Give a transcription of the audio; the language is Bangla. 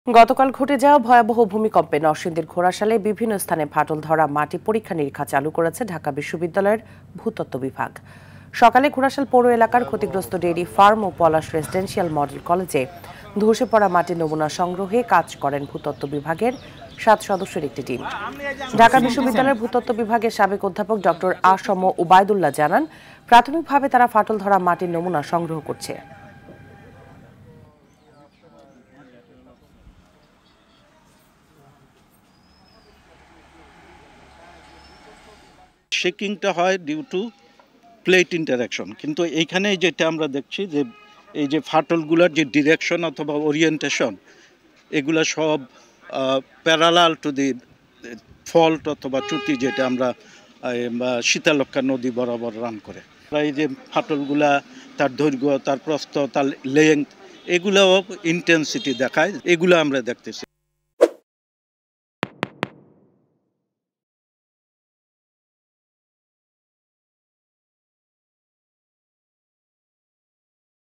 গতকাল ঘটে যাওয়া ভয়াবহ ভূমিকম্পে নরসিংদীর ঘোড়াশালে বিভিন্ন স্থানে ফাটল ধরা মাটি পরীক্ষা নিরীক্ষা চালু করেছে ঢাকা বিশ্ববিদ্যালয়ের ভূতত্ত্ব বিভাগ। সকালে ঘোড়াশাল পৌর এলাকার ক্ষতিগ্রস্ত ডেইরি ফার্ম ও পলাশ রেসিডেন্সিয়াল মডেল কলেজে ধসে পড়া মাটির নমুনা সংগ্রহে কাজ করেন ভূতত্ত্ব বিভাগের 7 সদস্যের একটি টিম। ঢাকা বিশ্ববিদ্যালয়ের ভূতত্ত্ব বিভাগের সাবেক অধ্যাপক ডক্টর আসম উবায়দুল্লাহ জানান, প্রাথমিকভাবে তারা ফাটল ধরা মাটির নমুনা সংগ্রহ করছে। শেকিংটা হয় ডিউ টু প্লেট ইন্টারাকশন, কিন্তু এইখানে যেটা আমরা দেখছি যে এই যে ফাটলগুলোর যে ডিরেকশন অথবা ওরিয়েন্টেশন, এগুলা সব প্যারালাল টু দি ফল্ট অথবা চ্যুতি, যেটা আমরা শীতলক্ষ্যা নদী বরাবর রান করে। এই যে ফাটলগুলা, তার দৈর্ঘ্য, তার প্রস্থ, তার লেংথ, এগুলোও ইন্টেন্সিটি দেখায়, এগুলো আমরা দেখতেছি।